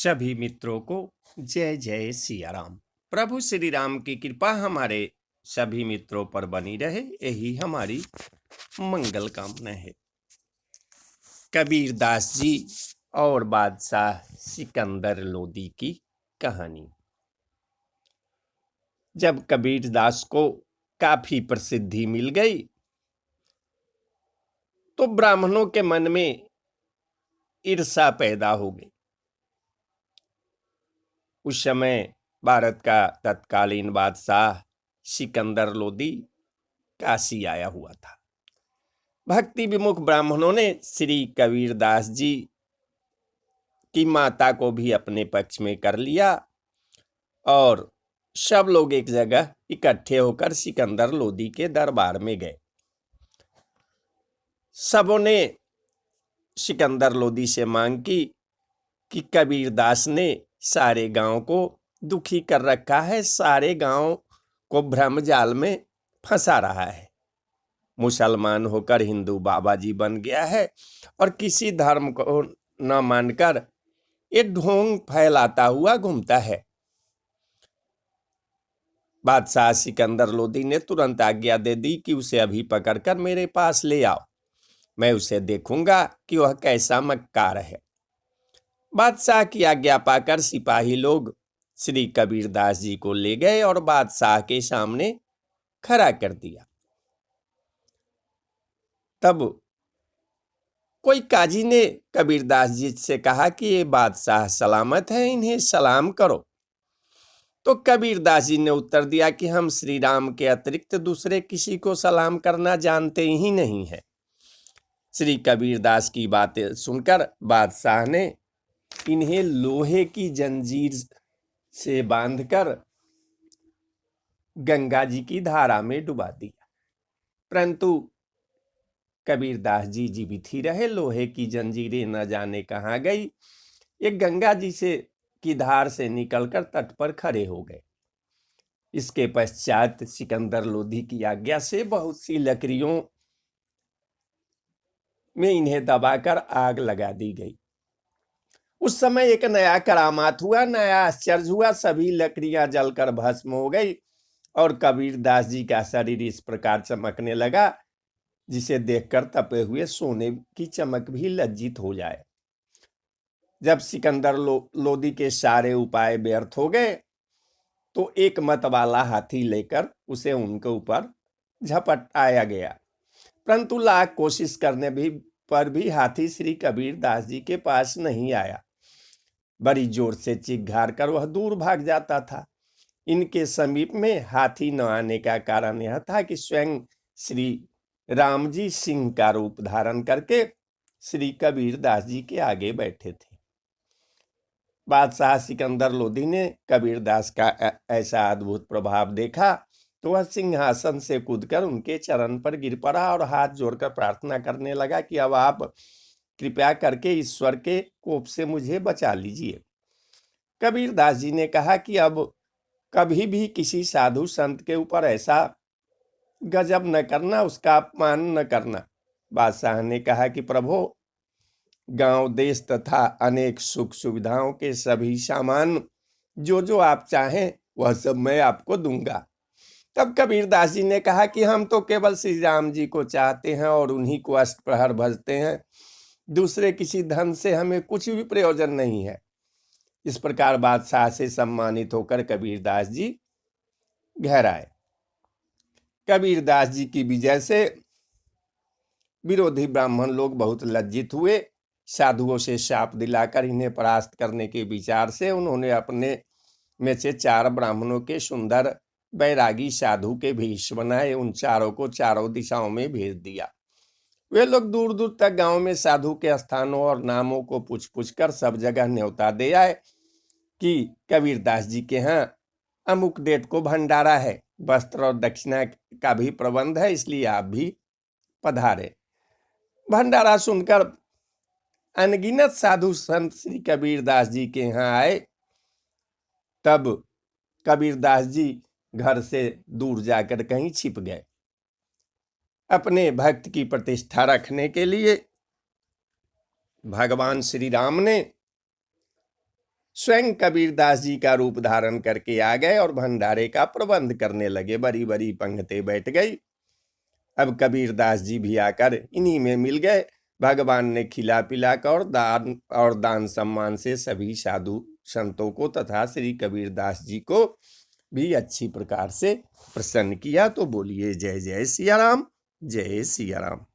सभी मित्रों को जय जय सिया राम। प्रभु श्री राम की कृपा हमारे सभी मित्रों पर बनी रहे, यही हमारी मंगल कामना है। कबीर दास जी और बादशाह सिकंदर लोदी की कहानी। जब कबीर दास को काफी प्रसिद्धि मिल गई तो ब्राह्मणों के मन में ईर्ष्या पैदा हो गई। उस समय भारत का तत्कालीन बादशाह सिकंदर लोदी काशी आया हुआ था। भक्ति विमुख ब्राह्मणों ने श्री कबीर दास जी की माता को भी अपने पक्ष में कर लिया और सब लोग एक जगह इकट्ठे होकर सिकंदर लोदी के दरबार में गए। सबों ने सिकंदर लोदी से मांग की कि कबीर दास ने सारे गांव को दुखी कर रखा है, सारे गांव को भ्रम जाल में फंसा रहा है। मुसलमान होकर हिंदू बाबा जी बन गया है और किसी धर्म को न मानकर ये ढोंग फैलाता हुआ घूमता है। बादशाह सिकंदर लोदी ने तुरंत आज्ञा दे दी कि उसे अभी पकड़कर मेरे पास ले आओ, मैं उसे देखूंगा कि वह कैसा मक्कार है। बादशाह की आज्ञा पाकर सिपाही लोग श्री कबीर दास जी को ले गए और बादशाह के सामने खड़ा कर दिया। तब कोई काजी ने कबीर दास जी से कहा कि ये बादशाह सलामत है, इन्हें सलाम करो। तो कबीर दास जी ने उत्तर दिया कि हम श्री राम के अतिरिक्त दूसरे किसी को सलाम करना जानते ही नहीं है। श्री कबीर दास की बातें सुनकर बादशाह ने इन्हें लोहे की जंजीर से बांधकर गंगा जी की धारा में डुबा दिया, परंतु कबीर दास जी जीवित ही रहे। लोहे की जंजीरें न जाने कहाँ गई, ये गंगा जी से की धार से निकलकर तट पर खड़े हो गए। इसके पश्चात सिकंदर लोदी की आज्ञा से बहुत सी लकड़ियों में इन्हें दबाकर आग लगा दी गई। उस समय एक नया करामात हुआ, नया आश्चर्य हुआ। सभी लकड़ियां जलकर भस्म हो गई और कबीर दास जी का शरीर इस प्रकार चमकने लगा जिसे देखकर तपे हुए सोने की चमक भी लज्जित हो जाए। जब सिकंदर लोदी के सारे उपाय व्यर्थ हो गए तो एक मत वाला हाथी लेकर उसे उनके ऊपर झपटाया गया, परंतु लाख कोशिश करने पर भी हाथी श्री कबीर दास जी के पास नहीं आया। बड़ी जोर से चिघार कर वह दूर भाग जाता था। इनके समीप में हाथी न आने का कारण यह था कि स्वयं श्री राम जी सिंह का रूप धारण करके श्री कबीर दास जी के आगे बैठे थे। बादशाह सिकंदर लोदी ने कबीर दास का ऐसा अद्भुत प्रभाव देखा तो वह सिंहासन से कूदकर उनके चरण पर गिर पड़ा और हाथ जोड़कर प्रार्थना करने लगा कि अब आप कृपया करके ईश्वर के कोप से मुझे बचा लीजिए। कबीर दास जी ने कहा कि अब कभी भी किसी साधु संत के ऊपर ऐसा गजब न करना, उसका अपमान न करना। बादशाह ने कहा कि प्रभु, गांव देश तथा अनेक सुख सुविधाओं के सभी सामान जो जो आप चाहें वह सब मैं आपको दूंगा। तब कबीर दास जी ने कहा कि हम तो केवल श्री राम जी को चाहते हैं और उन्हीं को अष्टप्रहर भजते हैं, दूसरे किसी धन से हमें कुछ भी प्रयोजन नहीं है। इस प्रकार बादशाह से सम्मानित होकर कबीर दास जी घर आए। कबीर दास जी की विजय से विरोधी ब्राह्मण लोग बहुत लज्जित हुए। साधुओं से शाप दिलाकर इन्हें परास्त करने के विचार से उन्होंने अपने में से 4 ब्राह्मणों के सुंदर बैरागी साधु के भेष बनाए। उन चारों को चारों दिशाओं में भेज दिया। वे लोग दूर दूर तक गांव में साधु के स्थानों और नामों को पूछ पूछ कर सब जगह न्योता दे आए कि कबीर दास जी के यहाँ अमुक डेट को भंडारा है, वस्त्र और दक्षिणा का भी प्रबंध है, इसलिए आप भी पधारे। भंडारा सुनकर अनगिनत साधु संत श्री कबीर दास जी के यहाँ आए। तब कबीर दास जी घर से दूर जाकर कहीं छिप गए। अपने भक्त की प्रतिष्ठा रखने के लिए भगवान श्री राम ने स्वयं कबीरदास जी का रूप धारण करके आ गए और भंडारे का प्रबंध करने लगे। बड़ी बड़ी पंक्तें बैठ गई। अब कबीरदास जी भी आकर इन्हीं में मिल गए। भगवान ने खिला पिला कर और दान सम्मान से सभी साधु संतों को तथा श्री कबीरदास जी को भी अच्छी प्रकार से प्रसन्न किया। तो बोलिए जय जय सिया राम, जय सिया राम।